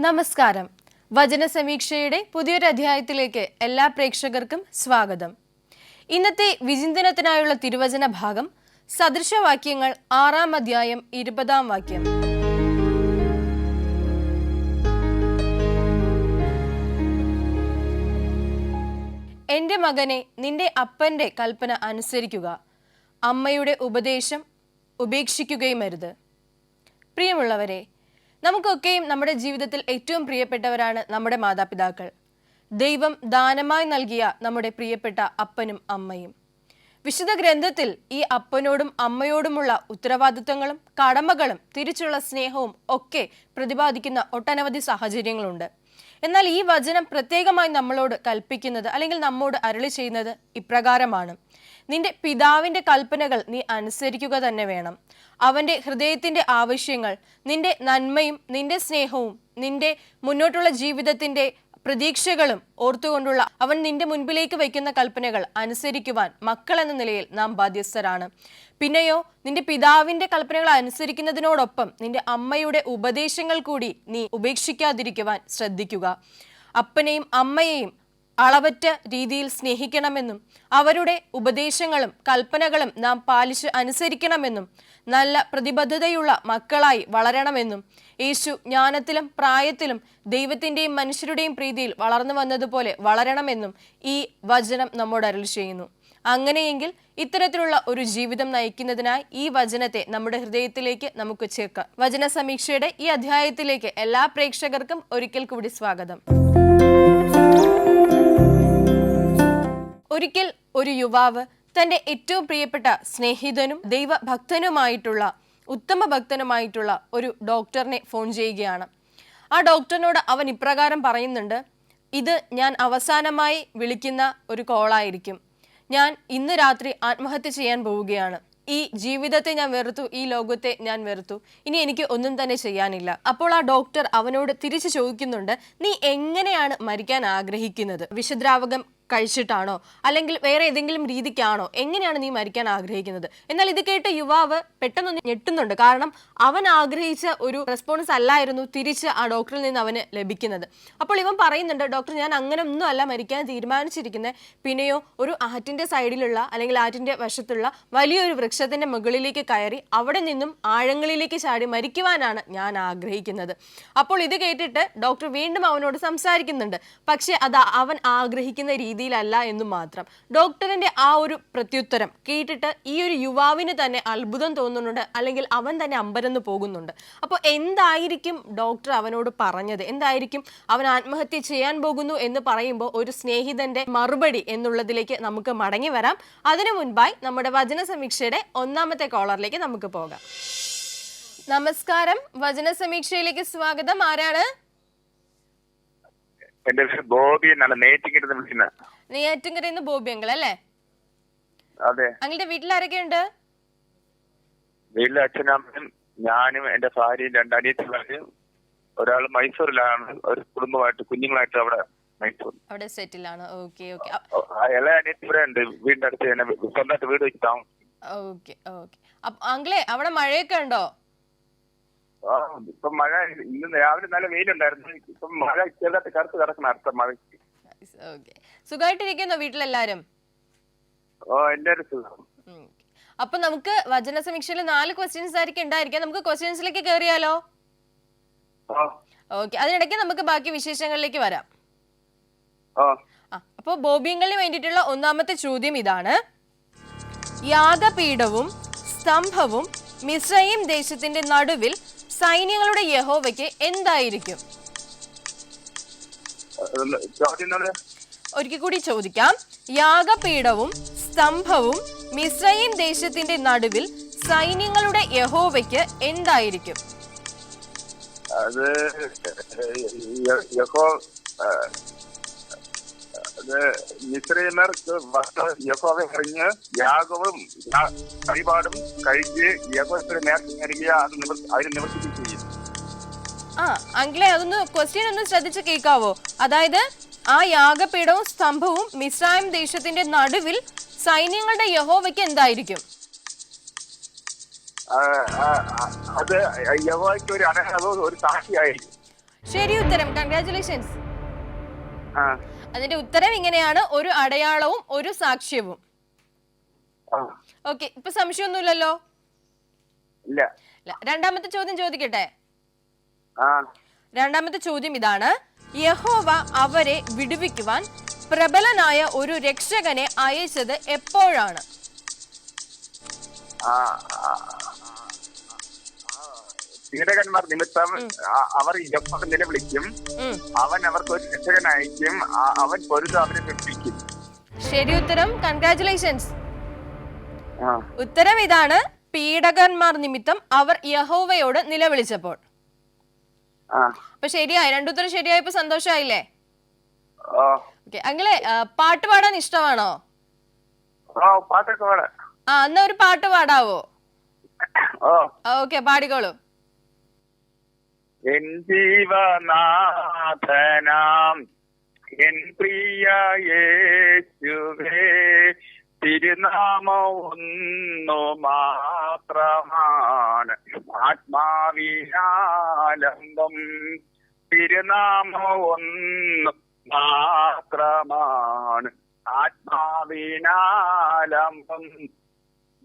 നമസ്കാരം. വചന സമീക്ഷയുടെ പുതിയൊരു അധ്യായത്തിലേക്ക് എല്ലാ പ്രേക്ഷകർക്കും സ്വാഗതം. ഇന്നത്തെ വിചിന്തനത്തിനായുള്ള തിരുവചന ഭാഗം സദൃശവാക്യങ്ങൾ 6-ാം അധ്യായം 20-ാം വാക്യം. എന്റെ മകനെ, നിന്റെ അപ്പന്റെ കൽപ്പന അനുസരിക്കുക, അമ്മയുടെ ഉപദേശം ഉപേക്ഷിക്കുകയുമരുത്. പ്രിയമുള്ളവരെ, നമുക്കൊക്കെയും നമ്മുടെ ജീവിതത്തിൽ ഏറ്റവും പ്രിയപ്പെട്ടവരാണ് നമ്മുടെ മാതാപിതാക്കൾ. ദൈവം ദാനമായി നൽകിയ നമ്മുടെ പ്രിയപ്പെട്ട അപ്പനും അമ്മയും. വിശുദ്ധ ഗ്രന്ഥത്തിൽ ഈ അപ്പനോടും അമ്മയോടുമുള്ള ഉത്തരവാദിത്തങ്ങളും കടമകളും തിരിച്ചുള്ള സ്നേഹവും ഒക്കെ പ്രതിപാദിക്കുന്ന ഒട്ടനവധി സാഹചര്യങ്ങളുണ്ട്. എന്നാൽ ഈ വചനം പ്രത്യേകമായി നമ്മളോട് കൽപ്പിക്കുന്നത് അല്ലെങ്കിൽ നമ്മോട് അരുളി ചെയ്യുന്നത് ഇപ്രകാരമാണ്: നിന്റെ പിതാവിന്റെ കൽപ്പനകൾ നീ അനുസരിക്കുക തന്നെ വേണം. അവന്റെ ഹൃദയത്തിന്റെ ആവശ്യങ്ങൾ, നിന്റെ നന്മയും നിന്റെ സ്നേഹവും നിന്റെ മുന്നോട്ടുള്ള ജീവിതത്തിന്റെ പ്രതീക്ഷകളും ഓർത്തുകൊണ്ടുള്ള അവൻ നിന്റെ മുൻപിലേക്ക് വയ്ക്കുന്ന കൽപ്പനകൾ അനുസരിക്കുവാൻ മക്കൾ എന്ന നിലയിൽ നാം ബാധ്യസ്ഥരാണ്. പിന്നെയോ, നിന്റെ പിതാവിന്റെ കൽപ്പനകൾ അനുസരിക്കുന്നതിനോടൊപ്പം നിന്റെ അമ്മയുടെ ഉപദേശങ്ങൾ കൂടി നീ ഉപേക്ഷിക്കാതിരിക്കുവാൻ ശ്രദ്ധിക്കുക. അപ്പനെയും അമ്മയെയും അളവറ്റ രീതിയിൽ സ്നേഹിക്കണമെന്നും അവരുടെ ഉപദേശങ്ങളും കൽപ്പനകളും നാം പാലിച്ച് അനുസരിക്കണമെന്നും നല്ല പ്രതിബദ്ധതയുള്ള മക്കളായി വളരണമെന്നും യേശു ജ്ഞാനത്തിലും പ്രായത്തിലും ദൈവത്തിൻ്റെയും മനുഷ്യരുടെയും പ്രീതിയിൽ വളർന്നു വന്നതുപോലെ വളരണമെന്നും ഈ വചനം നമ്മോട് അരുളി ചെയ്യുന്നു. അങ്ങനെയെങ്കിൽ ഇത്തരത്തിലുള്ള ഒരു ജീവിതം നയിക്കുന്നതിനായി ഈ വചനത്തെ നമ്മുടെ ഹൃദയത്തിലേക്ക് നമുക്ക് ചേർക്കാം. വചന സമീക്ഷയുടെ ഈ അധ്യായത്തിലേക്ക് എല്ലാ പ്രേക്ഷകർക്കും ഒരിക്കൽ കൂടി സ്വാഗതം. ഒരിക്കൽ ഒരു യുവാവ് തൻ്റെ ഏറ്റവും പ്രിയപ്പെട്ട സ്നേഹിതനും ദൈവഭക്തനുമായിട്ടുള്ള ഉത്തമ ഭക്തനുമായിട്ടുള്ള ഒരു ഡോക്ടറിനെ ഫോൺ ചെയ്യുകയാണ്. ആ ഡോക്ടറിനോട് അവൻ ഇപ്രകാരം പറയുന്നുണ്ട്: ഇത് ഞാൻ അവസാനമായി വിളിക്കുന്ന ഒരു കോളായിരിക്കും. ഞാൻ ഇന്ന് രാത്രി ആത്മഹത്യ ചെയ്യാൻ പോവുകയാണ്. ഈ ജീവിതത്തെ ഞാൻ വെറുത്തു, ഈ ലോകത്തെ ഞാൻ വെറുത്തു, ഇനി എനിക്ക് ഒന്നും തന്നെ ചെയ്യാനില്ല. അപ്പോൾ ആ ഡോക്ടർ അവനോട് തിരിച്ചു ചോദിക്കുന്നുണ്ട്: നീ എങ്ങനെയാണ് മരിക്കാൻ ആഗ്രഹിക്കുന്നത്? വിഷദ്രാവകം കഴിച്ചിട്ടാണോ, അല്ലെങ്കിൽ വേറെ ഏതെങ്കിലും രീതിക്കാണോ? എങ്ങനെയാണ് നീ മരിക്കാൻ ആഗ്രഹിക്കുന്നത്? എന്നാൽ ഇത് കേട്ട് യുവാവ് പെട്ടെന്ന് ഞെട്ടുന്നുണ്ട്. കാരണം അവൻ ആഗ്രഹിച്ച ഒരു റെസ്പോൺസ് അല്ലായിരുന്നു തിരിച്ച് ആ ഡോക്ടറിൽ നിന്ന് അവന് ലഭിക്കുന്നത്. അപ്പോൾ ഇവൻ പറയുന്നുണ്ട്: ഡോക്ടർ, ഞാൻ അങ്ങനെ ഒന്നും അല്ല മരിക്കാൻ തീരുമാനിച്ചിരിക്കുന്നത്. പിന്നെയോ, ഒരു ആറ്റിന്റെ സൈഡിലുള്ള അല്ലെങ്കിൽ ആറ്റിന്റെ വശത്തുള്ള വലിയൊരു വൃക്ഷത്തിന്റെ മുകളിലേക്ക് കയറി അവിടെ നിന്നും ആഴങ്ങളിലേക്ക് ചാടി മരിക്കുവാനാണ് ഞാൻ ആഗ്രഹിക്കുന്നത്. അപ്പോൾ ഇത് കേട്ടിട്ട് ഡോക്ടർ വീണ്ടും അവനോട് സംസാരിക്കുന്നുണ്ട്. പക്ഷെ അത് അവൻ ആഗ്രഹിക്കുന്ന രീതിയിലല്ല എന്ന് മാത്രം. ഡോക്ടറിന്റെ ആ ഒരു പ്രത്യുത്തരം കേട്ടിട്ട് ഈ ഒരു യുവാവിന് തന്നെ അത്ഭുതം തോന്നുന്നുണ്ട്, അല്ലെങ്കിൽ അവൻ തന്നെ അമ്പരന്ന് പോകുന്നുണ്ട്. അപ്പോൾ എന്തായിരിക്കും ഡോക്ടർ അവനോട് പറഞ്ഞത്? എന്തായിരിക്കും അവൻ ആത്മഹത്യ ചെയ്യാൻ പോകുന്നു എന്ന് പറയുമ്പോൾ ഒരു സ്നേഹിതന്റെ മറുപടി എന്നുള്ളതിലേക്ക് നമുക്ക് മടങ്ങി വരാം. അതിനു മുൻപായി നമ്മുടെ വചന സമീക്ഷയുടെ ഒന്നാമത്തെ കോളറിലേക്ക് നമുക്ക് പോകാം. നമസ്കാരം, വചന സമീക്ഷയിലേക്ക് സ്വാഗതം. ആരാണ്? എന്റെ പേര് ബോബി എന്നാണ്. നെയ്യാറ്റിൻകരയിൽ നിന്ന് ബോബി അങ്കിൾ അല്ലേ? അതെ. അങ്കിളുടെ വീട്ടിൽ ആരൊക്കെയുണ്ട്? വീട്ടിലെ അച്ഛനമ്മയും ഞാനും എന്റെ ഭാര്യയും 2 അനിയത്തിമാരും. ഒരാൾ മൈസൂരിലാണ്, ഒരു കുടുംബമായിട്ട് കുഞ്ഞുങ്ങളായിട്ട് അവിടെ സെറ്റിലാണ്. Okay okay. ഇളയ അനിയത്തി ഇവിടെ ഉണ്ട്, വീടിന്റെ അടുത്ത് തന്നെ സ്വന്തമായിട്ട് വീട് വെച്ച് താമസിക്കും. Okay okay. അങ്കിളെ, അവിടെ മഴയൊക്കെ ഉണ്ടോ? ഇപ്പൊ മഴ ഇന്ന് രാവിലെ നല്ല വെയിലുണ്ടായിരുന്നു. ഇപ്പൊ മഴ ചെറുതായിട്ട് കറുത്ത് കിടക്കണം അടുത്ത മഴയ്ക്ക്. സുഖമായിട്ടിരിക്കുന്നോ വീട്ടിലെല്ലാരും? എല്ലാവരും സുഖം. അപ്പൊ നമുക്ക് വചന സമീക്ഷയിൽ 4 ക്വസ്റ്റ്യൻസ് ആയിരിക്കും ഉണ്ടായിരിക്കാം. നമുക്ക് ക്വസ്റ്റ്യൻസിലേക്ക് കയറിയാലോ? ഓക്കെ. അതിനിടയ്ക്ക് നമുക്ക് ബാക്കി വിശേഷങ്ങളിലേക്ക് വരാം. അപ്പൊ ബോബിയങ്ങളിന് വേണ്ടിയിട്ടുള്ള ഒന്നാമത്തെ ചോദ്യം ഇതാണ്: യാഗപീഠവും സ്തംഭവും മിസ്രയീം ദേശത്തിന്റെ നടുവിൽ സൈന്യങ്ങളുടെ യഹോവയ്ക്ക് എന്തായിരിക്കും? ഒരിക്കൽ കൂടി ചോദിക്കാം. യാഗപീഠവും സ്തംഭവും മിസ്രയീം ദേശത്തിന്റെ നടുവിൽ സൈന്യങ്ങളുടെ യഹോവയ്ക്ക് എന്തായിരിക്കും? മിസ്രയീമ്യർക്ക് യഹോവയെ അറിഞ്ഞ് യാഗവും വഴിപാടും കഴിച്ച് യഹോവയുടെ നേർച്ച നൽകിയ അതിന് നിവർത്തിക്കുകയും ചെയ്യും. അങ്കിളെ, അതൊന്ന് ക്വസ്റ്റ്യൻ ഒന്ന് ശ്രദ്ധിച്ച് കേൾക്കാവോ? അതായത് ആ യാഗപീഠവും സ്തംഭവും മിസ്രയീം ദേശത്തിന്റെ നടുവിൽ സൈന്യങ്ങളുടെ യഹോവയ്ക്ക് എന്തായിരിക്കും? അത് യഹോവയ്ക്ക് ഒരു അടയാളവും ഒരു സാക്ഷിയായിരിക്കും. ശരി ഉത്തരം, കൺഗ്രാറ്റുലേഷൻസ്. ആ അതിന്റെ ഉത്തരം ഇങ്ങനെയാണ്: ഒരു അടയാളവും ഒരു സാക്ഷ്യവും. ആ ഓക്കെ, ഇപ്പൊ സംശയമൊന്നുമില്ലല്ലോ? ഇല്ല. രണ്ടാമത്തെ ചോദ്യം ചോദിക്കട്ടെ? ആ രണ്ടാമത്തെ ചോദ്യം ഇതാണ്: യഹോവ അവരെ വിടുവിക്കുവാൻ പ്രബലനായ ഒരു രക്ഷകനെ അയച്ചത് എപ്പോഴാണ്? പീഡകന്മാർ നിമിത്തം അവർ യഹോവയെ നിലവിളിക്കും, അവൻ അവർക്ക് ഒരു രക്ഷകൻ അയക്കും, അവൻ പൊരുത് അവരെ രക്ഷിക്കും. ശരി ഉത്തരം, കൺഗ്രാറ്റുലേഷൻസ്. ഉത്തരം ഇതാണ്: പീഡകന്മാർ നിമിത്തം അവർ യഹോവയോട് നിലവിളിച്ചപ്പോൾ. അപ്പൊ ശരിയായി, രണ്ടുത്തരം ശരിയായപ്പോ സന്തോഷായില്ലേ? ഓക്കെ, അങ്ങളെ പാട്ട് പാടാൻ ഇഷ്ടമാണോ? പാട്ടൊക്കെ പാടാം. എന്നാ ഒരു പാട്ട് പാടാവോ? ഓക്കെ, പാടിക്കോളൂ. എൻ ജീവനാഥനാം എൻ പ്രിയ യേശുവേ, തിരുനാമം ഒന്നു മാത്രമാണ് ആത്മാവിനാലംബം. തിരുനാമം ഒന്ന് മാത്രമാണ് ആത്മാവിനാലംബം.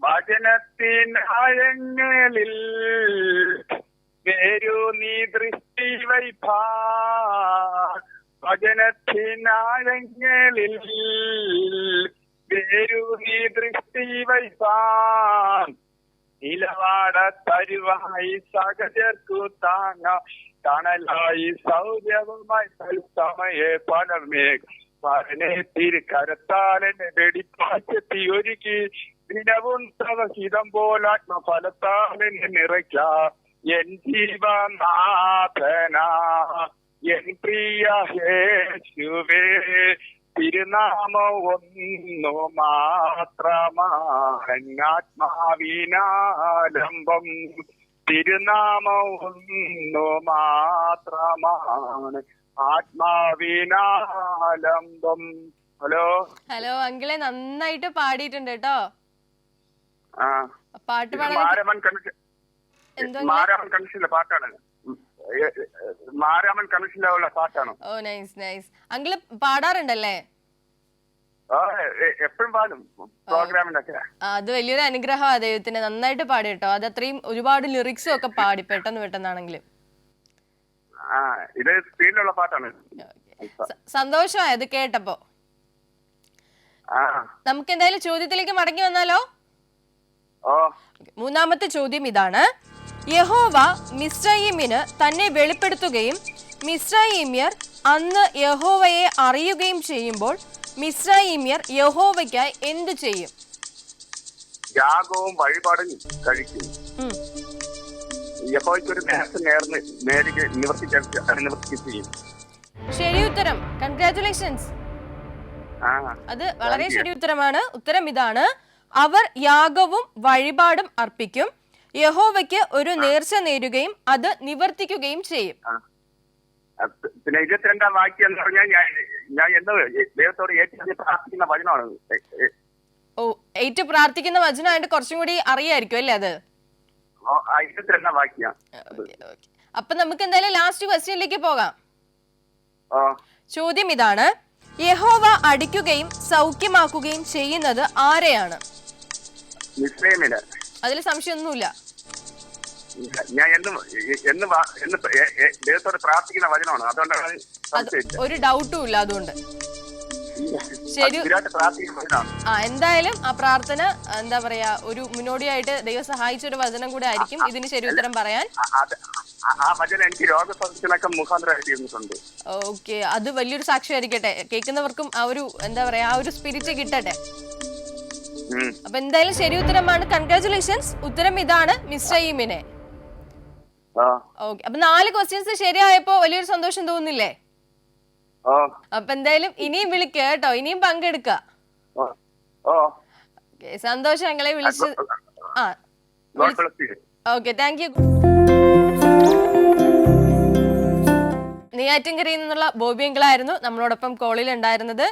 വചനത്തിനാഴങ്ങളിൽ വേരു നീ ദൃഷ്ടി വൈഭാൻ. വചനത്തിനാഴങ്ങളിൽ വേരു നീ ദൃഷ്ടി വൈഭാൻ. നിലവാട തരുവായി സഹജർക്കു താങ്ങ തണലായി സൗര്യവുമായി തത്സമയെ പനർമേഘ പരനെ തിരുക്കരത്താലെന്നെ വെടിപ്പാച്ചെത്തി ഒരുക്കി ദിനവും തവഹിതം പോലാത്മഫലത്താലെന്നെ നിറയ്ക്ക. എൻ ജീവനാഥനാ എൻ പ്രിയ യേശുവേ, തിരുനാമം ഒന്നു മാത്രമാണ് ആത്മാവിനാലംബം. തിരുനാമം ഒന്നു മാത്രമാണ് ആത്മാവിനാലംബം. ഹലോ ഹലോ അങ്കിളെ, നന്നായിട്ട് പാടിയിട്ടുണ്ട് കേട്ടോ. പാട്ട് മാരാമൻ കണക്ഷനിലെ പാട്ടാണ്. മാരാമൻ കണക്ഷനിലുള്ള പാട്ടാണ്. ഓ നൈസ് നൈസ്. അങ്കിള് പാടാറുണ്ടല്ലേ? എപ്പോഴും പാടും പ്രോഗ്രാമിനൊക്കെ. അത് വലിയൊരു അനുഗ്രഹമാണ് ദൈവത്തിന്. നന്നായിട്ട് പാടി കേട്ടോ. അത് അത്രയും ഒരുപാട് ലിറിക്സും ഒക്കെ പാടി പെട്ടെന്നാണെങ്കിലും. ഇത് സ്പീഡിലുള്ള പാട്ടാണ്. സന്തോഷമായി അത് കേട്ടപ്പോ. നമുക്ക് എന്തായാലും ചോദ്യത്തിലേക്ക് മടങ്ങി വന്നാലോ? മൂന്നാമത്തെ ചോദ്യം ഇതാണ്: യഹോവ മിസ്രയീമിന് തന്നെ വെളിപ്പെടുത്തുകയും മിസ്രയീമ്യർ അന്ന് യഹോവയെ അറിയുകയും ചെയ്യുമ്പോൾ മിസ്രയീമ്യർ യഹോവയ്ക്കായി എന്തു ചെയ്യും? യാഗവും വഴിപാടും കഴിക്കും. യഹോവയ്ക്ക് ഒരു നേരത്തെ നിവർത്തിക്കുകയും ചെയ്യും. ശരി ഉത്തരം, കൺഗ്രാറ്റുലേഷൻസ്. അത് വളരെ ശരി ഉത്തരമാണ്. ഉത്തരം ഇതാണ്: അവർ യാഗവും വഴിപാടും അർപ്പിക്കും, യഹോവയ്ക്ക് ഒരു നേർച്ച നേരുകയും അത് നിവർത്തിക്കുകയും ചെയ്യും. പിന്നെ 22-ാം വാക്യം എന്ന് പറഞ്ഞാൽ ഞാൻ ദൈവത്തോട് ഏറ്റവും പ്രാർത്ഥിക്കുന്ന വചനമാണ്. ഓ, ഏറ്റു പ്രാർത്ഥിക്കുന്ന വചനമായിട്ട് കുറച്ചും കൂടി അറിയായിരിക്കും അല്ലേ അത്? 22-ാം വാക്യം. അപ്പൊ നമുക്ക് എന്തായാലും ലാസ്റ്റ് ക്വസ്റ്റ്യനിലേക്ക് പോകാം. ചോദ്യം ഇതാണ്: യഹോവ അടിക്കുകയും സൗഖ്യമാക്കുകയും ചെയ്യുന്നത് ആരെയാണ്? അതിൽ സംശയമൊന്നുമില്ല. ഞാൻ ദൈവത്തോട് പ്രാർത്ഥിക്കുന്ന വചനമാണ്. അതുകൊണ്ടാണ് ഒരു ഡൗട്ടും ഇല്ല. അതുകൊണ്ട് ശരി. എന്തായാലും ആ പ്രാർത്ഥന എന്താ പറയാ, ഒരു മുന്നോടിയായിട്ട് ദൈവം സഹായിച്ച ഒരു വചനം കൂടെ ആയിരിക്കും ഇതിന് ശരി ഉത്തരം പറയാൻ. ഓക്കെ, അത് വലിയൊരു സാക്ഷ്യമായിരിക്കട്ടെ. കേൾക്കുന്നവർക്കും ആ ഒരു എന്താ പറയാ, ആ ഒരു സ്പിരിറ്റ് കിട്ടട്ടെ. അപ്പൊ എന്തായാലും ശരി ഉത്തരമാണ്. കൺഗ്രാറ്റുലേഷൻസ്. ഉത്തരം ഇതാണ്: മിസ്രയീമിനെ. ഓക്കെ, അപ്പൊ 4 ക്വസ്റ്റ്യൻസ് ശരിയായപ്പോ വലിയൊരു സന്തോഷം തോന്നുന്നില്ലേ? അപ്പൊ എന്തായാലും ഇനിയും വിളിക്കുക കേട്ടോ, ഇനിയും പങ്കെടുക്ക. സന്തോഷം ഞങ്ങളെ വിളിച്ച്. Okay, thank U. നെയ്യാറ്റിൻകരയിൽ നിന്നുള്ള ബോബി അങ്കിളായിരുന്നു നമ്മളോടൊപ്പം കോളിൽ ഉണ്ടായിരുന്നത്.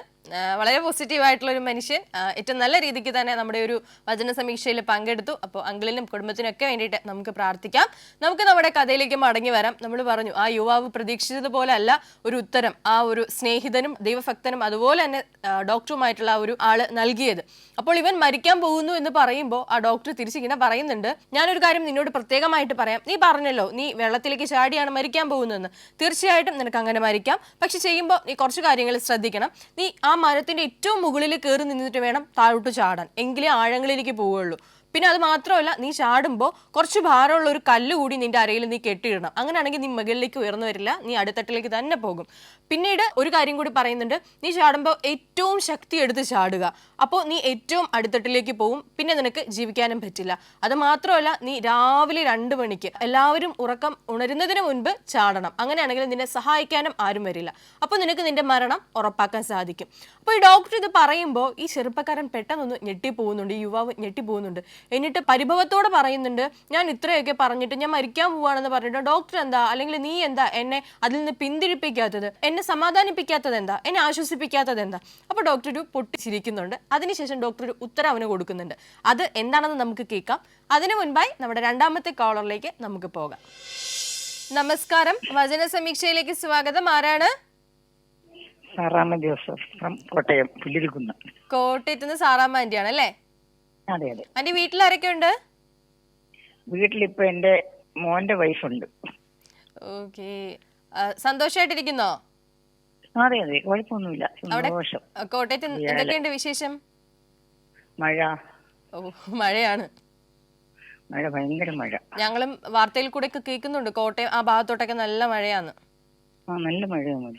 വളരെ പോസിറ്റീവ് ആയിട്ടുള്ള ഒരു മനുഷ്യൻ ഏറ്റവും നല്ല രീതിക്ക് തന്നെ നമ്മുടെ ഒരു വചന സമീക്ഷയിൽ പങ്കെടുത്തു. അപ്പോൾ അങ്കിളിനും കുടുംബത്തിനും ഒക്കെ വേണ്ടിയിട്ട് നമുക്ക് പ്രാർത്ഥിക്കാം. നമുക്ക് നമ്മുടെ കഥയിലേക്ക് മടങ്ങി വരാം. നമ്മൾ പറഞ്ഞു ആ യുവാവ് പ്രതീക്ഷിച്ചതുപോലെ അല്ല ഒരു ഉത്തരം ആ ഒരു സ്നേഹിതനും ദൈവഭക്തനും അതുപോലെ തന്നെ ഡോക്ടറുമായിട്ടുള്ള ആ ഒരു ആള് നൽകിയത്. അപ്പോൾ ഇവൻ മരിക്കാൻ പോകുന്നു എന്ന് പറയുമ്പോൾ ആ ഡോക്ടർ തിരിച്ചിങ്ങനെ പറയുന്നുണ്ട്, ഞാനൊരു കാര്യം നിന്നോട് പ്രത്യേകമായിട്ട് പറയാം. നീ പറഞ്ഞല്ലോ നീ വെള്ളത്തിലേക്ക് ചാടിയാണ് മരിക്കാൻ പോകുന്നതെന്ന്. തീർച്ചയായിട്ടും നിനക്ക് അങ്ങനെ മരിക്കാം. പക്ഷെ ചെയ്യുമ്പോൾ നീ കുറച്ച് കാര്യങ്ങൾ ശ്രദ്ധിക്കണം. നീ ആ മരത്തിന്റെ ഏറ്റവും മുകളിൽ കയറി നിന്നിട്ട് വേണം താഴോട്ട് ചാടാൻ, എങ്കിലേ ആഴങ്ങളിലേക്ക് പോവുകയുള്ളൂ. പിന്നെ അത് മാത്രമല്ല, നീ ചാടുമ്പോൾ കുറച്ച് ഭാരമുള്ള ഒരു കല്ല് കൂടി നിന്റെ അരയിൽ നീ കെട്ടിയിടണം. അങ്ങനെയാണെങ്കിൽ നീ മുകളിലേക്ക് ഉയർന്നു വരില്ല, നീ അടിത്തട്ടിലേക്ക് തന്നെ പോകും. പിന്നീട് ഒരു കാര്യം കൂടി പറയുന്നുണ്ട്, നീ ചാടുമ്പോൾ ഏറ്റവും ശക്തി എടുത്ത് ചാടുക. അപ്പോൾ നീ ഏറ്റവും അടിത്തട്ടിലേക്ക് പോകും, പിന്നെ നിനക്ക് ജീവിക്കാനും പറ്റില്ല. അത് മാത്രമല്ല, നീ രാവിലെ 2 മണിക്ക് എല്ലാവരും ഉറക്കം ഉണരുന്നതിന് മുൻപ് ചാടണം. അങ്ങനെയാണെങ്കിൽ നിന്നെ സഹായിക്കാനും ആരും വരില്ല. അപ്പോൾ നിനക്ക് നിന്റെ മരണം ഉറപ്പാക്കാൻ സാധിക്കും. അപ്പോൾ ഈ ഡോക്ടർ ഇത് പറയുമ്പോൾ ഈ ചെറുപ്പക്കാരൻ പെട്ടെന്നൊന്ന് ഞെട്ടിപ്പോകുന്നുണ്ട്, ഈ യുവാവ് ഞെട്ടിപ്പോകുന്നുണ്ട്. എന്നിട്ട് പരിഭവത്തോടെ പറയുന്നുണ്ട്, ഞാൻ ഇത്രയൊക്കെ പറഞ്ഞിട്ട് ഞാൻ മരിക്കാൻ പോവാണെന്ന് പറഞ്ഞിട്ട് ഡോക്ടർ എന്താ, അല്ലെങ്കിൽ നീ എന്താ എന്നെ അതിൽ നിന്ന് പിന്തിരിപ്പിക്കാത്തത്, എന്നെ സമാധാനിപ്പിക്കാത്തത് എന്താ, എന്നെ ആശ്വസിപ്പിക്കാത്തത് എന്താ? അപ്പോൾ ഡോക്ടർ ഒരു പൊട്ടിച്ചിരിക്കുന്നുണ്ട്. അതിനുശേഷം ഡോക്ടർ ഒരു ഉത്തരം അവന് കൊടുക്കുന്നുണ്ട്. അത് എന്താണെന്ന് നമുക്ക് കേൾക്കാം. അതിനു മുൻപായി നമ്മുടെ രണ്ടാമത്തെ കോളറിലേക്ക് നമുക്ക് പോകാം. നമസ്കാരം, വചന സമീക്ഷയിലേക്ക് സ്വാഗതം. ആരാണ്? Saramma Joseph from Kottayam Pullirikkunnu. കോട്ടയത്ത് നിന്ന് സാറാമ്മ ആന്റിയാണ് അല്ലേ? അതെ അതെ. ആന്റി, വീട്ടിൽ ആരൊക്കെ ഉണ്ട്? വീട്ടിലിപ്പോ എന്റെ മോന്റെ വൈഫുണ്ട്. ഓക്കെ, സന്തോഷമായിട്ടിരിക്കുന്നോ? അതെ അതെ, കുഴപ്പമൊന്നുമില്ല, സന്തോഷം. കോട്ടയത്ത് എന്തൊക്കെയുണ്ട് വിശേഷം? മഴ. ഓ, മഴയാണ്. മഴ, ഭയങ്കര മഴ. ഞങ്ങളും വാർത്തയിൽ കൂടെ ഒക്കെ കേൾക്കുന്നുണ്ട്, കോട്ടയം ആ ഭാഗത്തോട്ടൊക്കെ നല്ല മഴയാണ്. നല്ല മഴയാണ്.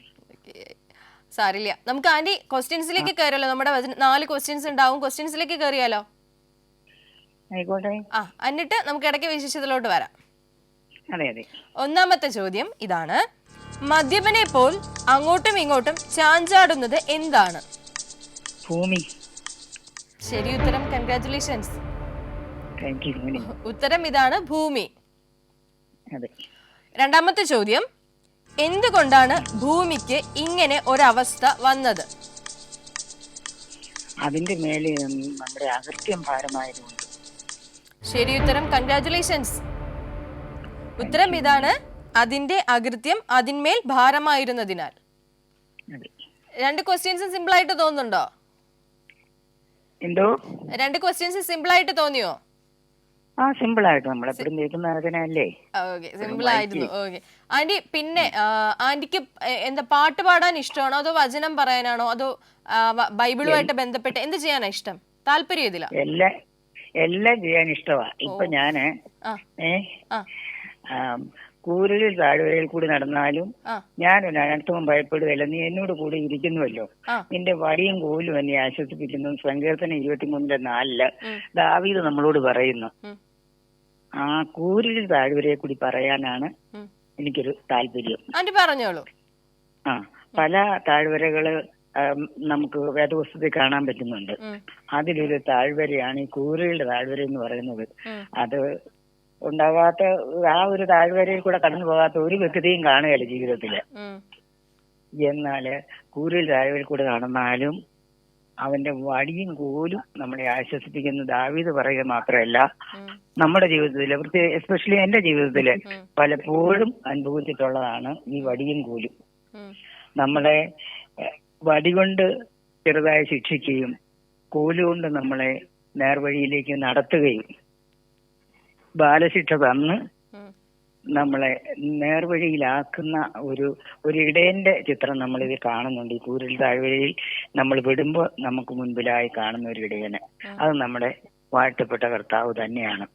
സാരില്ല, നമുക്ക് ആന്റി ക്വസ്റ്റ്യൻസിലേക്ക് കയറിയാലോ? നമ്മുടെ 4 ക്വസ്റ്റ്യൻസ് ഉണ്ടാവും. ക്വസ്റ്റ്യൻസിലേക്ക് കയറിയാലോ? ആയിക്കോട്ടെ. എന്നിട്ട് നമുക്ക് ഇടയ്ക്ക് വിശേഷത്തിലോട്ട് വരാം. അതെ അതെ. ഒന്നാമത്തെ ചോദ്യം ഇതാണ്, മദ്യപനെ പോൽ അങ്ങോട്ടും ഇങ്ങോട്ടും ചാഞ്ചാടുന്നത് എന്താണ്? ഭൂമി. ശരി ഉത്തരം, കൺഗ്രാറ്റുലേഷൻസ്. ഉത്തരം ഇതാണ്, ഭൂമി. അതെ. രണ്ടാമത്തെ ചോദ്യം, എന്തുകൊണ്ടാണ് ഭൂമിക്ക് ഇങ്ങനെ ഒരവസ്ഥ വന്നത്? അതിന്റെ മേലെ നമ്മുടെ അകൃത്യം ഭാരമായതുകൊണ്ട്. ശരി ഉത്തരം, കൺഗ്രാറ്റുലേഷൻസ്. ഉത്തരം ഇതാണ്, അതിന്റെ അകൃത്യം അതിന്മേൽ ഭാരമായിരുന്നതിനാൽ. 2 ക്വസ്റ്റ്യൻസ് സിമ്പിൾ ആയിട്ട് തോന്നുന്നുണ്ടോ? എന്തോ? 2 ക്വസ്റ്റ്യൻസ് സിമ്പിൾ ആയിട്ട് തോന്നിയോ? സിമ്പിൾ ആയിട്ട് നമ്മളെപ്പോഴും കേൾക്കുന്നതല്ലേ. ഓക്കെ, സിമ്പിൾ ആയിരുന്നു. ഓക്കെ ആന്റി, പിന്നെ ആന്റിക്ക് എന്താ പാട്ട് പാടാൻ ഇഷ്ടമാണോ, അതോ വചനം പറയാനാണോ, അതോ ബൈബിളുമായിട്ട് ബന്ധപ്പെട്ട് എന്ത് ചെയ്യാനാ ഇഷ്ടം? താല്പര്യം ഇതില? എല്ലാം ചെയ്യാൻ ഇഷ്ടമാണ്. ഇപ്പൊ ഞാന് കൂരലിൽ താഴ്വരയിൽ കൂടി നടന്നാലും ഞാനൊരു അനർത്ഥവും ഭയപ്പെടുകയല്ല, നീ എന്നോട് കൂടെ ഇരിക്കുന്നുവല്ലോ, നിന്റെ വടിയും കോലും എന്നെ ആശ്വസിപ്പിക്കുന്നു. സങ്കീർത്തനം 23:4 ദാവീദ് നമ്മളോട് പറയുന്നു. ആ കൂരലിൽ താഴ്വരയെ കൂടി പറയാനാണ് എനിക്കൊരു താല്പര്യം. പറഞ്ഞോളൂ. പല താഴ്വരകള് നമുക്ക് വേദപുസ്തകത്തിൽ കാണാൻ പറ്റുന്നുണ്ട്. അതിലൊരു താഴ്വരയാണ് ഈ കൂരലിന്റെ താഴ്വര എന്ന് പറയുന്നത്. അത് ഉണ്ടാകാത്ത ആ ഒരു താഴ്വരയിൽ കൂടെ കടന്നു പോകാത്ത ഒരു വ്യക്തിയും കാണുകയല്ല ജീവിതത്തില്. എന്നാല് കൂരൽ താഴ്വരയിൽ കൂടെ നടന്നാലും അവന്റെ വടിയും കോലും നമ്മളെ ആശ്വസിപ്പിക്കുന്ന ദാവീദ് പറയുക മാത്രമല്ല, നമ്മുടെ ജീവിതത്തില് എസ്പെഷ്യലി എന്റെ ജീവിതത്തില് പലപ്പോഴും അനുഭവിച്ചിട്ടുള്ളതാണ് ഈ വടിയും കോലും. നമ്മളെ വടി കൊണ്ട് ചെറുതായി ശിക്ഷിക്കുകയും കോലുകൊണ്ട് നമ്മളെ നേർവഴിയിലേക്ക് നടത്തുകയും ബാലശിക്ഷ തന്ന് നമ്മളെ നേർവഴിയിലാക്കുന്ന ഒരു ഇടയന്റെ ചിത്രം നമ്മളിത് കാണുന്നുണ്ട്. ഈ കൂരൽ താഴ്വരയിൽ നമ്മൾ വിടുമ്പോൾ നമുക്ക് മുൻപിലായി കാണുന്ന ഒരു ഇടയന്, അത് നമ്മുടെ വാഴ്ത്തപ്പെട്ട കർത്താവ് തന്നെയാണ്,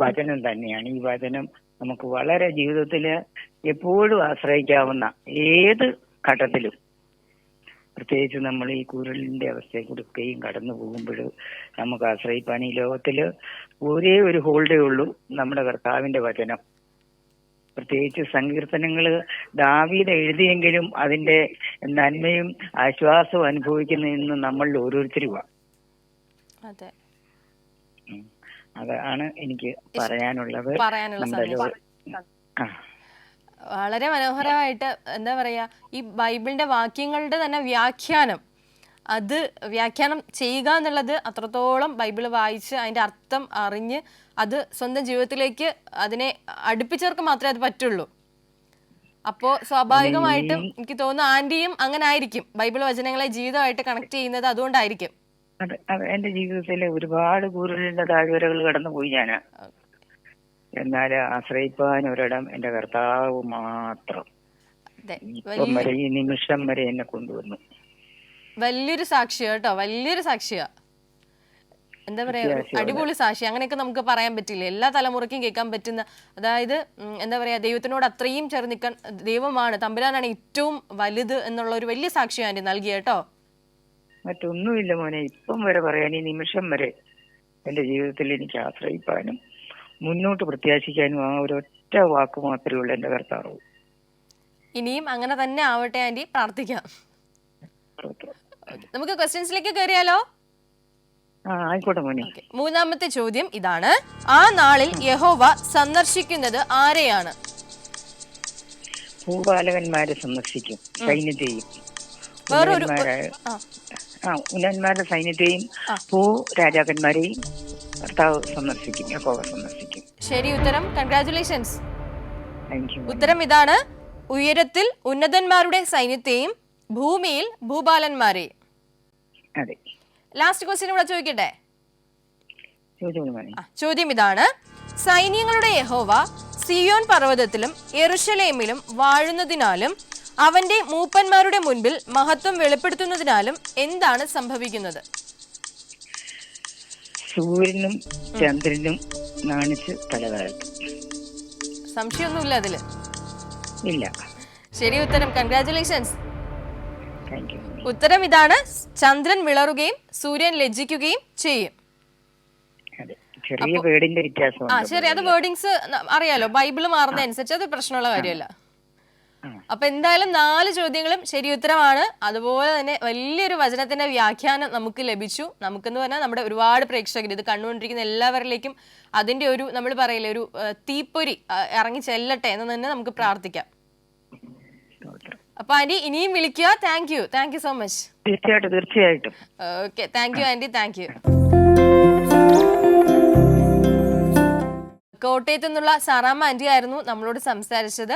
വചനം തന്നെയാണ്. ഈ വചനം നമുക്ക് വളരെ ജീവിതത്തില് എപ്പോഴും ആശ്രയിക്കാവുന്ന, ഏത് ഘട്ടത്തിലും, പ്രത്യേകിച്ച് നമ്മൾ ഈ കൂരലിന്റെ അവസ്ഥയെ കൊടുക്കുകയും കടന്നു പോകുമ്പോൾ നമുക്ക് ആശ്രയിപ്പാൻ ഈ ലോകത്തില് ഒരേ ഒരു ഹോൾഡേ ഉള്ളൂ, നമ്മുടെ കർത്താവിന്റെ വചനം. പ്രത്യേകിച്ച് സങ്കീർത്തനങ്ങള് ദാവീദ് എഴുതിയെങ്കിലും അതിന്റെ നന്മയും ആശ്വാസവും അനുഭവിക്കുന്നതെന്ന് നമ്മളിൽ ഓരോരുത്തരുമാണ്. അതാണ് എനിക്ക് പറയാനുള്ളത്. വളരെ മനോഹരമായിട്ട് എന്താ പറയാ, ഈ ബൈബിളിന്റെ വാക്യങ്ങളുടെ തന്നെ വ്യാഖ്യാനം അത് വ്യാഖ്യാനം ചെയ്യുക എന്നുള്ളത് അത്രത്തോളം ബൈബിൾ വായിച്ച് അതിൻ്റെ അർത്ഥം അറിഞ്ഞ് അത് സ്വന്തം ജീവിതത്തിലേക്ക് അതിനെ അടുപ്പിച്ചവർക്ക് മാത്രമേ അത് പറ്റുള്ളൂ. അപ്പോൾ സ്വാഭാവികമായിട്ടും എനിക്ക് തോന്നുന്നു ആന്റിയും അങ്ങനെ ആയിരിക്കും, ബൈബിൾ വചനങ്ങളെ ജീവിതമായിട്ട് കണക്ട് ചെയ്യുന്നത് അതുകൊണ്ടായിരിക്കും. അതെ, എന്റെ ജീവിതത്തിലെ ഒരുപാട് കൂരലിന്റെ താഴ്വരകൾ കടന്നുപോയി ഞാൻ. എന്നാൽ ആശ്രയിപ്പാൻ ഒരിടം എന്റെ കർത്താവ് മാത്രം. ഇപ്പം വരെ, ഈ നിമിഷം വരെ എന്നെ കൊണ്ടുവന്നു. വലിയൊരു സാക്ഷിയാ കേട്ടോ, വലിയൊരു സാക്ഷിയാ. എന്താ പറയാ, അടിപൊളി സാക്ഷി. അങ്ങനെയൊക്കെ നമുക്ക് പറയാൻ പറ്റില്ല, എല്ലാ തലമുറയ്ക്കും കേൾക്കാൻ പറ്റുന്ന. അതായത് എന്താ പറയാ, ദൈവത്തിനോട് അത്രയും ചേർന്ന് നിൽക്കാൻ ദൈവമാണ്, തമ്പുരാനാണ് ഏറ്റവും വലുത് എന്നുള്ള ഒരു വലിയ സാക്ഷി ആന്റി നൽകിയ കേട്ടോ. മറ്റൊന്നുമില്ല മോനെ, ഇപ്പം വരെ പറയാൻ, ഈ നിമിഷം വരെ എന്റെ ജീവിതത്തിൽ എനിക്ക് ആശ്രയിപ്പാനും മുന്നോട്ട് പ്രത്യാശിക്കാനും ആ ഒരൊറ്റ വാക്ക് മാത്രമേ ഉള്ളൂ, എന്റെ കർത്താവ്. ഇനിയും അങ്ങനെ തന്നെ ആവട്ടെ ആന്റി, പ്രാർത്ഥിക്കാം. നമുക്ക് ക്വസ്റ്റ്യൻസിലേക്ക് കയറിയാലോ? ആയിക്കോട്ടെ മോനെ. മൂന്നാമത്തെ ചോദ്യം ഇതാണ്: ആ നാളിൽ യഹോവ സന്ദർശിക്കുന്നത് ആരെയാണ്? ഭൂപാലകന്മാരെ സന്ദർശിക്കും, സൈന്യത്തെയും. ഉന്നതന്മാരുടെ സൈന്യത്തെയും ഭൂ രാജാക്കന്മാരെയും കർത്താവ് സന്ദർശിക്കും, യഹോവ സന്ദർശിക്കും. ശരി ഉത്തരം, കൺഗ്രാറ്റുലേഷൻസ്. Thank you. ഉത്തരം ഇതാണ്: ഉയരത്തിൽ ഉന്നതന്മാരുടെ സൈന്യത്തെയും ഭൂമിയിൽ ഭൂപാലന്മാരെയും. അതെ. ലാസ്റ്റ് ക്വസ്റ്റ്യൻ കൂടെ ചോദിക്കട്ടെ? ചോദിച്ചോളൂ. ചോദ്യം ഇതാണ്: സൈന്യങ്ങളുടെ യഹോവ സിയോൻ പർവ്വതത്തിലും യെരൂശലേമിലും വാഴുന്നതിനാലും അവന്റെ മൂപ്പന്മാരുടെ മുൻപിൽ മഹത്വം വെളിപ്പെടുത്തുന്നതിനാലും എന്താണ് സംഭവിക്കുന്നത്? സൂര്യനും ചന്ദ്രനും നാണിച്ച് തലതാഴ്ത്തും. സംശയമൊന്നുമില്ല അതില്? ഇല്ല. ശരി ഉത്തരം, കൺഗ്രാറ്റുലേഷൻസ്. Thank you. ഉത്തരം ഇതാണ്: ചന്ദ്രൻ വിളറുകയും സൂര്യൻ ലജ്ജിക്കുകയും ചെയ്യും. ചെറിയ വേർഡിന്റെ വ്യത്യാസം. ശരി, അത് വേർഡിങ്സ് അറിയാലോ, ബൈബിള് മാറുന്ന അനുസരിച്ച് അത് പ്രശ്നമുള്ള കാര്യമല്ല. അപ്പൊ എന്തായാലും 4 ചോദ്യങ്ങളും ശരി ഉത്തരമാണ്. അതുപോലെ തന്നെ വലിയൊരു വചനത്തിന്റെ വ്യാഖ്യാനം നമുക്ക് ലഭിച്ചു. നമുക്കെന്ന് പറഞ്ഞാൽ നമ്മുടെ ഒരുപാട് പ്രേക്ഷകർ ഇത് കണ്ടുകൊണ്ടിരിക്കുന്ന എല്ലാവരിലേക്കും അതിന്റെ ഒരു, നമ്മൾ പറയില്ലേ, ഒരു തീപ്പൊരി ഇറങ്ങി ചെല്ലട്ടെ എന്ന് തന്നെ നമുക്ക് പ്രാർത്ഥിക്കാം. അപ്പൊ ആന്റി ഇനിയും വിളിക്കുക. Thank you so much. തീർച്ചയായിട്ടും. Okay, thank you aunty, thank you. കോട്ടയത്തു നിന്നുള്ള സാറാമ്മ ആന്റി ആയിരുന്നു നമ്മളോട് സംസാരിച്ചത്.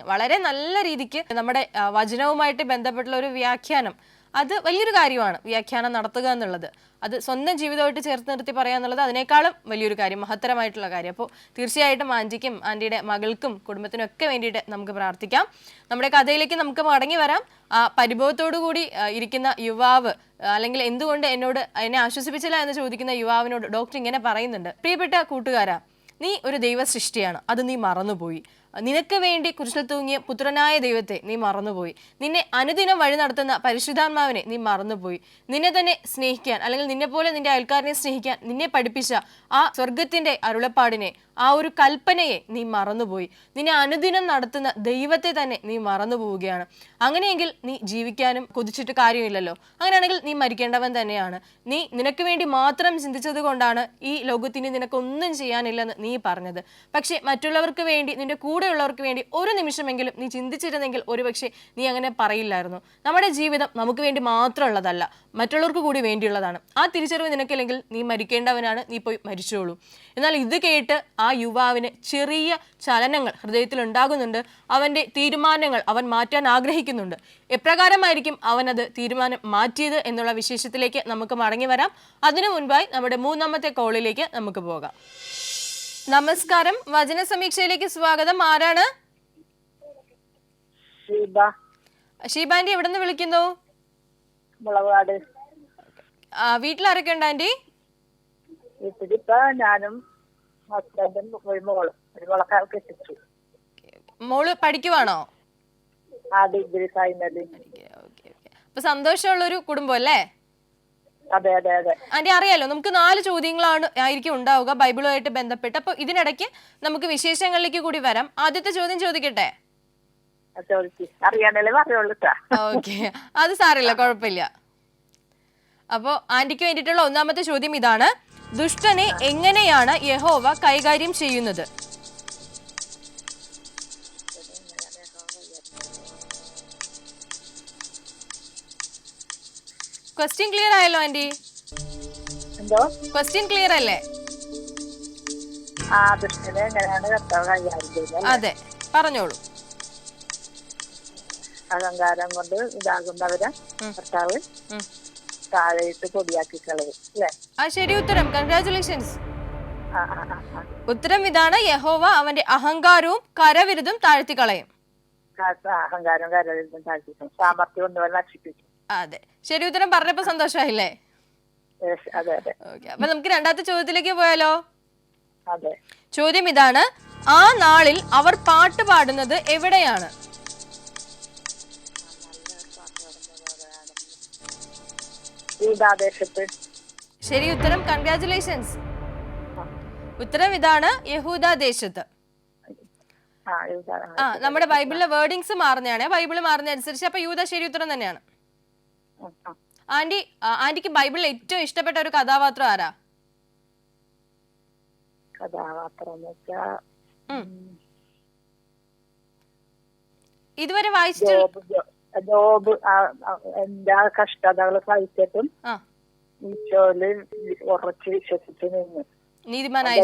വളരെ നല്ല രീതിക്ക് നമ്മുടെ വചനവുമായിട്ട് ബന്ധപ്പെട്ടുള്ള ഒരു വ്യാഖ്യാനം, അത് വലിയൊരു കാര്യമാണ്. വ്യാഖ്യാനം നടത്തുക എന്നുള്ളത്, അത് സ്വന്തം ജീവിതമായിട്ട് ചേർത്ത് നിർത്തി പറയുക എന്നുള്ളത് അതിനേക്കാളും വലിയൊരു കാര്യം, മഹത്തരമായിട്ടുള്ള കാര്യം. അപ്പോൾ തീർച്ചയായിട്ടും ആന്റിക്കും ആന്റിയുടെ മകൾക്കും കുടുംബത്തിനും ഒക്കെ വേണ്ടിയിട്ട് നമുക്ക് പ്രാർത്ഥിക്കാം. നമ്മുടെ കഥയിലേക്ക് നമുക്ക് മടങ്ങി വരാം. ആ പരിഭവത്തോടു കൂടി ഇരിക്കുന്ന യുവാവ്, അല്ലെങ്കിൽ എന്തുകൊണ്ട് എന്നെ ആശ്വസിപ്പിച്ചില്ല എന്ന് ചോദിക്കുന്ന യുവാവിനോട് ഡോക്ടർ ഇങ്ങനെ പറയുന്നുണ്ട്: പ്രിയപ്പെട്ട കൂട്ടുകാരാ, നീ ഒരു ദൈവ സൃഷ്ടിയാണ്, അത് നീ മറന്നുപോയി. നിനക്ക് വേണ്ടി കുരിശിൽ തൂങ്ങിയ പുത്രനായ ദൈവത്തെ നീ മറന്നുപോയി. നിന്നെ അനുദിനം വഴി നടത്തുന്ന പരിശുദ്ധാത്മാവിനെ നീ മറന്നുപോയി. നിന്നെ തന്നെ സ്നേഹിക്കാൻ, അല്ലെങ്കിൽ നിന്നെ പോലെ നിന്റെ അയൽക്കാരനെ സ്നേഹിക്കാൻ നിന്നെ പഠിപ്പിച്ച ആ സ്വർഗത്തിന്റെ അരുളപ്പാടിനെ, ആ ഒരു കൽപ്പനയെ നീ മറന്നുപോയി. നിന്നെ അനുദിനം നടത്തുന്ന ദൈവത്തെ തന്നെ നീ മറന്നു പോവുകയാണ്. അങ്ങനെയെങ്കിൽ നീ ജീവിക്കാനും കൊതിച്ചിട്ട് കാര്യമില്ലല്ലോ. അങ്ങനെയാണെങ്കിൽ നീ മരിക്കേണ്ടവൻ തന്നെയാണ്. നീ നിനക്ക് വേണ്ടി മാത്രം ചിന്തിച്ചത് കൊണ്ടാണ് ഈ ലോകത്തിന് നിനക്കൊന്നും ചെയ്യാനില്ലെന്ന് നീ പറഞ്ഞത്. പക്ഷെ മറ്റുള്ളവർക്ക് വേണ്ടി, നിന്റെ കൂടെയുള്ളവർക്ക് വേണ്ടി ഒരു നിമിഷമെങ്കിലും നീ ചിന്തിച്ചിരുന്നെങ്കിൽ ഒരുപക്ഷെ നീ അങ്ങനെ പറയില്ലായിരുന്നു. നമ്മുടെ ജീവിതം നമുക്ക് വേണ്ടി മാത്രമുള്ളതല്ല, മറ്റുള്ളവർക്ക് കൂടി വേണ്ടിയുള്ളതാണ്. ആ തിരിച്ചറിവ് നിനക്കില്ലെങ്കിൽ നീ മരിക്കേണ്ടവനാണ്, നീ പോയി മരിച്ചോളൂ. എന്നാൽ ഇത് കേട്ട് ആ യുവാവിന് ചെറിയ ചലനങ്ങൾ ഹൃദയത്തിൽ ഉണ്ടാകുന്നുണ്ട്. അവന്റെ തീരുമാനങ്ങൾ അവൻ മാറ്റാൻ ആഗ്രഹിക്കുന്നുണ്ട്. എപ്രകാരമായിരിക്കും അവനത് തീരുമാനം മാറ്റിയത് എന്നുള്ള വിശേഷത്തിലേക്ക് നമുക്ക് മടങ്ങി വരാം. അതിനു മുൻപായി നമ്മുടെ 3ാമത്തെ കോളിലേക്ക് നമുക്ക് പോകാം. നമസ്കാരം, വചന സമീക്ഷയിലേക്ക് സ്വാഗതം. ആരാണ്? ഷീബ ആന്റി, എവിടെ നിന്ന് വിളിക്കുന്നു? മുളകാട്. വീട്ടിലാരൊക്കെ ഉണ്ട് ആന്റി? വീട്ടിലിപ്പോ ഞാനും ഹസ്ബൻഡും ഒരു മോള്, ഒരു മോളക്കാർക്ക് എത്തിച്ചു. മോള് പഠിക്കുവാണോ? ഡിഗ്രി കഴിഞ്ഞത്. അപ്പൊ സന്തോഷമുള്ളൊരു കുടുംബം അല്ലേ? അതെ അതെ അതെ ആന്റി, അറിയാലോ നമുക്ക് 4 ചോദ്യങ്ങളാണ് ആയിരിക്കും ഉണ്ടാവുക ബൈബിളുമായിട്ട് ബന്ധപ്പെട്ട്. അപ്പൊ ഇതിനിടയ്ക്ക് നമുക്ക് വിശേഷങ്ങളിലേക്ക് കൂടി വരാം. ആദ്യത്തെ ചോദ്യം ചോദിക്കട്ടെ? അറിയാനല്ലേ പറയുള്ളൂ. ഓക്കെ, അത് സാരമില്ല, കുഴപ്പമില്ല. അപ്പോ ആന്റിക്ക് വേണ്ടിയിട്ടുള്ള 1ാമത്തെ ചോദ്യം ഇതാണ്: ദുഷ്ടനെ എങ്ങനെയാണ് യഹോവ കൈകാര്യം ചെയ്യുന്നത്? ക്വസ്റ്റ്യൻ ക്ലിയർ ആയല്ലോ ആന്റി? എന്തോ ക്വസ്റ്റ്യൻ ക്ലിയർ അല്ലേ? ആ ദുഷ്ടനെ എങ്ങനെയാണ് കർത്താവ് കൈകാര്യം ചെയ്യുന്നത്? അതെ, പറഞ്ഞോളൂ. അഹങ്കാരം കൊണ്ട് ഇതാകുന്നവരെ കർത്താവ് താഴെയിട്ട് പൊടിയാക്കി കളയും അല്ലേ? ശരി ഉത്തരം. കൺഗ്രാറ്റുലേഷൻസ്. ആ ആ ആ ആ. ഉത്തരം ഇതാണ്. യഹോവ അവന്റെ അഹങ്കാരവും കരവിരുതും താഴ്ത്തി കളയും. അഹങ്കാരം കരവിരുതും താഴ്ത്തിക്കും, സാമർത്ഥ്യം ഒന്നുവരെ നശിപ്പിക്കും. അതെ, ശരി ഉത്തരം പറഞ്ഞപ്പോ സന്തോഷമായില്ലേ? അതെ അതെ. ഓക്കെ, അപ്പൊ നമുക്ക് രണ്ടാമത്തെ ചോദ്യത്തിലേക്ക് പോയാലോ? അതെ. ചോദ്യം ഇതാണ്. ആ നാളിൽ അവർ പാട്ട് പാടുന്നത് എവിടെയാണ്? യൂദാദേശത്ത്. ശരി ഉത്തരം. കൺഗ്രാറ്റുലേഷൻസ്. ഉത്തരം ഇതാണ്. യഹൂദ ദേശത്ത്. നമ്മുടെ ബൈബിളിലെ വേർഡിങ്സ് മാറുന്നതാണ്. ബൈബിള് മാറുന്ന അനുസരിച്ച്. അപ്പൊ യൂദ ശരി ഉത്തരം തന്നെയാണ്. ആന്റിക്ക് ബൈബിളിൽ ഏറ്റവും ഇഷ്ടപ്പെട്ട ഒരു കഥാപാത്രം ആരാ? കഥാപാത്രം ഇതുവരെ വായിച്ചിട്ട് ജോബ് എല്ലാ കഷ്ടതകൾ സഹിച്ചിട്ടും ഈശോയില് ഉറച്ച് വിശ്വസിച്ച് നിന്ന് നീതിമാനായ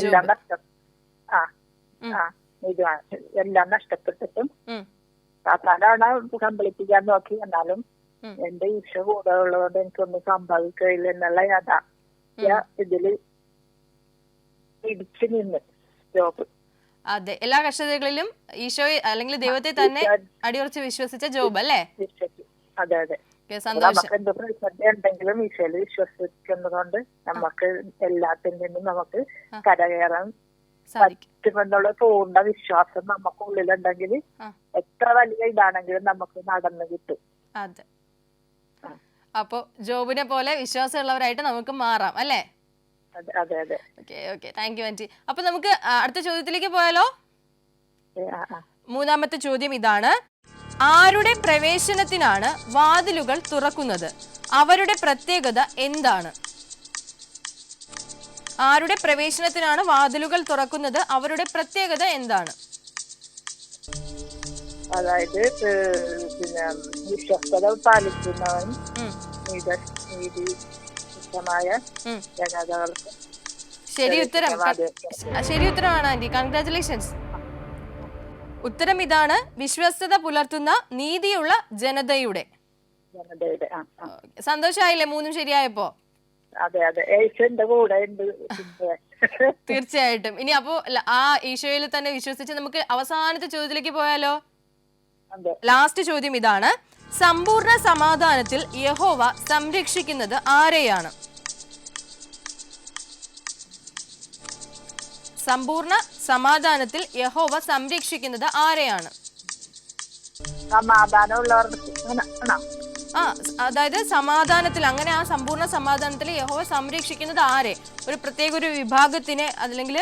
എല്ലാം നഷ്ടപ്പെട്ടിട്ടും സാധാരണ സംഭളിപ്പിക്കാൻ നോക്കി. എന്നാലും എന്റെ ഈശോ കൂടെ ഉള്ളതുകൊണ്ട് എനിക്കൊന്നും സംഭവിക്കില്ല എന്നുള്ള ഇതില് ഇടിച്ചു നിന്ന് ജോബ്. അതെ, എല്ലാ കഷ്ടതകളിലും ഈശോയെ അല്ലെങ്കിൽ ദൈവത്തെ തന്നെ അടിയുറച്ച് വിശ്വസിച്ച ജോബ് അല്ലേ? അതെ അതെ. നമുക്ക് എന്ത് പ്രതിസന്ധി ഉണ്ടെങ്കിലും ഈശോയിൽ വിശ്വസിക്കുന്നതുകൊണ്ട് നമുക്ക് എല്ലാത്തിൽ നിന്നും നമുക്ക് കരകയറാൻ പറ്റുമെന്നുള്ള പൂർണ്ണ വിശ്വാസം നമുക്കുള്ളിലുണ്ടെങ്കിൽ എത്ര വലിയ ഇതാണെങ്കിലും നമുക്ക് നടന്നു കിട്ടും. അതെ, അപ്പൊ ജോബിനെ പോലെ വിശ്വാസമുള്ളവരായിട്ട് നമുക്ക് മാറാം അല്ലേ? അതെ അതെ. Okay okay, thank you anti. അപ്പൊ നമുക്ക് അടുത്ത ചോദ്യത്തിലേക്ക് പോയാലോ? മൂന്നാമത്തെ ചോദ്യം ഇതാണ്. ആരുടെ പ്രവേശനത്തിനാണ് വാതിലുകൾ തുറക്കുന്നത്? അവരുടെ പ്രത്യേകത എന്താണ്? ആരുടെ പ്രവേശനത്തിനാണ് വാതിലുകൾ തുറക്കുന്നത്? അവരുടെ പ്രത്യേകത എന്താണ്? അതായത് പിന്നെ വിശ്വസ്തത പാലിക്കുന്നവൻ നീതിമായ ജനതകൾക്ക്. ശരി ഉത്തരം. ശരി ഉത്തരമാണ് ആന്റി. കൺഗ്രാറ്റുലേഷൻസ്. ഉത്തരം ഇതാണ്. വിശ്വസ്തത പുലർത്തുന്ന നീതിയുള്ള ജനതയുടെ. സന്തോഷായില്ലേ മൂന്നും ശരിയായപ്പോ? അതെ അതെ, ഈശോന്റെ കൂടെ ഉണ്ട്. തീർച്ചയായിട്ടും. ഇനി അപ്പോ ആ ഈശോയിൽ തന്നെ വിശ്വസിച്ച് നമുക്ക് അവസാനത്തെ ചോദ്യത്തിലേക്ക് പോയാലോ? ലാസ്റ്റ് ചോദ്യം ഇതാണ്. സമ്പൂർണ്ണ സമാധാനത്തിൽ യഹോവ സംരക്ഷിക്കുന്നത് ആരെയാണ്? സമ്പൂർണ്ണ സമാധാനത്തിൽ യഹോവ സംരക്ഷിക്കുന്നത് ആരെയാണ്? അതായത് സമാധാനത്തിൽ, അങ്ങനെ ആ സമ്പൂർണ്ണ സമാധാനത്തിൽ യഹോവ സംരക്ഷിക്കുന്നത് ആരെ? ഒരു പ്രത്യേക ഒരു വിഭാഗത്തിനെ അല്ലെങ്കിൽ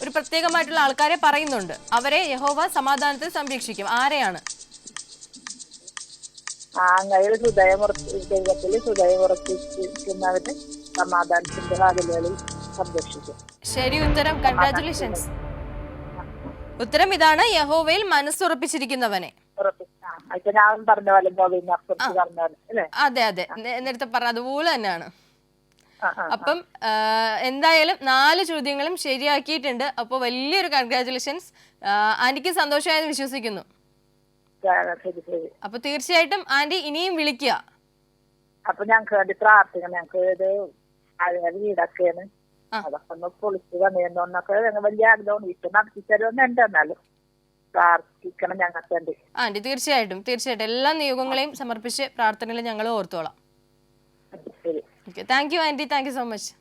ഒരു പ്രത്യേകമായിട്ടുള്ള ആൾക്കാരെ പറയുന്നുണ്ട്. അവരെ യഹോവ സമാധാനത്തിൽ സംരക്ഷിക്കും. ആരെയാണ്? ദൈവത്തിൽ ഹൃദയമുറപ്പിക്കുന്നവര് സമാധാനത്തിന്റെ വാതിലുകളിൽ സംരക്ഷിക്കും. ശരി ഉത്തരം. കൺഗ്രാറ്റുലേഷൻസ്. ഉത്തരം ഇതാണ്. യഹോവയിൽ മനസ്സുറപ്പിച്ചിരിക്കുന്നവനെ. അതെ അതെ, നേരത്തെ പറഞ്ഞ അതുപോലെ തന്നെയാണ്. അപ്പം എന്തായാലും 4 ചോദ്യങ്ങളും ശരിയാക്കിയിട്ടുണ്ട്. അപ്പൊ വലിയൊരു കൺഗ്രാറ്റുലേഷൻസ്. ആന്റിക്ക് സന്തോഷമായെന്ന് വിശ്വസിക്കുന്നു. അപ്പൊ തീർച്ചയായിട്ടും ആന്റി ഇനിയും വിളിക്കുക. അപ്പൊ ഞങ്ങൾക്ക് വേണ്ടി പ്രാർത്ഥിക്കണം. ഞങ്ങൾക്ക് ഇത് വീടൊക്കെയാണ്, അതൊക്കെ ഒന്ന് പൊളിച്ച് പണിയെന്നൊക്കെ വലിയ ആഗ്രഹം ഇട്ട് നടത്തി തരുമെന്ന് ഉണ്ട്. എന്നാലും പ്രാർത്ഥിക്കണം ഞങ്ങൾക്ക് വേണ്ടി. ആന്റി തീർച്ചയായിട്ടും തീർച്ചയായിട്ടും എല്ലാ നിയോഗങ്ങളെയും സമർപ്പിച്ച് പ്രാർത്ഥനയിൽ ഞങ്ങൾ ഓർത്തോളാം. Okay, thank you aunty. Thank you so much.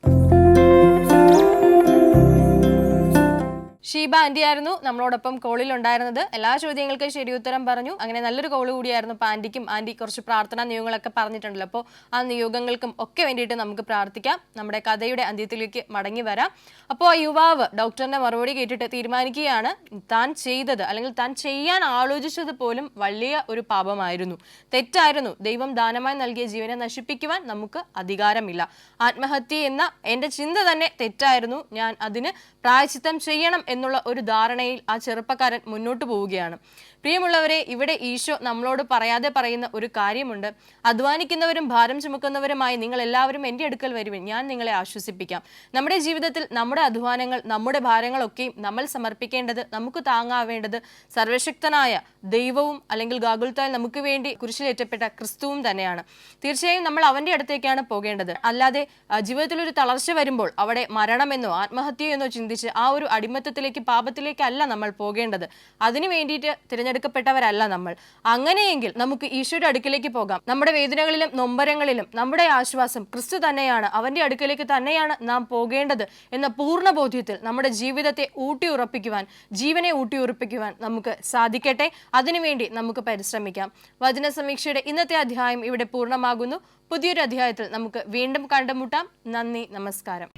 Sheeba aunty ആയിരുന്നു നമ്മളോടൊപ്പം കോളിൽ ഉണ്ടായിരുന്നത്. എല്ലാ ചോദ്യങ്ങൾക്കും ശരി ഉത്തരം പറഞ്ഞു. അങ്ങനെ നല്ലൊരു കോള് കൂടിയായിരുന്നു. അപ്പോൾ ആന്റിക്കും ആന്റി കുറച്ച് പ്രാർത്ഥനാ നിയോഗങ്ങളൊക്കെ പറഞ്ഞിട്ടുണ്ടല്ലോ. അപ്പോൾ ആ നിയോഗങ്ങൾക്കും ഒക്കെ വേണ്ടിയിട്ട് നമുക്ക് പ്രാർത്ഥിക്കാം. നമ്മുടെ കഥയുടെ അന്ത്യത്തിലേക്ക് മടങ്ങി വരാം. അപ്പോൾ ആ യുവാവ് ഡോക്ടറിന്റെ മറുപടി കേട്ടിട്ട് തീരുമാനിക്കുകയാണ് താൻ ചെയ്തത് അല്ലെങ്കിൽ താൻ ചെയ്യാൻ ആലോചിച്ചത് പോലും വലിയ ഒരു പാപമായിരുന്നു, തെറ്റായിരുന്നു. ദൈവം ദാനമായി നൽകിയ ജീവനെ നശിപ്പിക്കുവാൻ നമുക്ക് അധികാരമില്ല. ആത്മഹത്യ എന്ന എൻ്റെ ചിന്ത തന്നെ തെറ്റായിരുന്നു. ഞാൻ അതിന് പ്രായശ്ചിത്തം ചെയ്യണം എന്നുള്ള ഒരു ധാരണയിൽ ആ ചെറുപ്പക്കാരൻ മുന്നോട്ട് പോവുകയാണ്. പ്രിയമുള്ളവരെ, ഇവിടെ ഈശോ നമ്മളോട് പറയാതെ പറയുന്ന ഒരു കാര്യമുണ്ട്. അധ്വാനിക്കുന്നവരും ഭാരം ചുമക്കുന്നവരുമായി നിങ്ങൾ എല്ലാവരും എൻ്റെ അടുക്കൽ വരുവിൻ, ഞാൻ നിങ്ങളെ ആശ്വസിപ്പിക്കാം. നമ്മുടെ ജീവിതത്തിൽ നമ്മുടെ അധ്വാനങ്ങൾ, നമ്മുടെ ഭാരങ്ങളൊക്കെയും നമ്മൾ സമർപ്പിക്കേണ്ടത്, നമുക്ക് താങ്ങാവേണ്ടത് സർവശക്തനായ ദൈവവും അല്ലെങ്കിൽ ഗാഗുൽത്തായിൽ നമുക്ക് വേണ്ടി കുരിശിലേറ്റപ്പെട്ട ക്രിസ്തുവും തന്നെയാണ്. തീർച്ചയായും നമ്മൾ അവൻ്റെ അടുത്തേക്കാണ് പോകേണ്ടത്. അല്ലാതെ ജീവിതത്തിൽ ഒരു തളർച്ച വരുമ്പോൾ അവിടെ മരണമെന്നോ ആത്മഹത്യയെന്നോ ചിന്തിച്ച് ആ ഒരു അടിമത്തത്തിലേക്ക്, പാപത്തിലേക്കല്ല നമ്മൾ പോകേണ്ടത്. അതിനു വേണ്ടിയിട്ട് തിരഞ്ഞെടുക്കപ്പെട്ടവരല്ല നമ്മൾ. അങ്ങനെയെങ്കിൽ നമുക്ക് ഈശോയുടെ അടുക്കിലേക്ക് പോകാം. നമ്മുടെ വേദനകളിലും നൊമ്പരങ്ങളിലും നമ്മുടെ ആശ്വാസം ക്രിസ്തു തന്നെയാണ്. അവൻ്റെ അടുക്കിലേക്ക് തന്നെയാണ് നാം പോകേണ്ടത് എന്ന പൂർണ്ണ ബോധ്യത്തിൽ നമ്മുടെ ജീവിതത്തെ ഊട്ടിയുറപ്പിക്കുവാൻ, ജീവനെ ഊട്ടിയുറപ്പിക്കുവാൻ നമുക്ക് സാധിക്കട്ടെ. അതിനുവേണ്ടി നമുക്ക് പരിശ്രമിക്കാം. വചന സമീക്ഷയുടെ ഇന്നത്തെ അധ്യായം ഇവിടെ പൂർണ്ണമാകുന്നു. പുതിയൊരു അധ്യായത്തിൽ നമുക്ക് വീണ്ടും കണ്ടുമുട്ടാം. നന്ദി, നമസ്കാരം.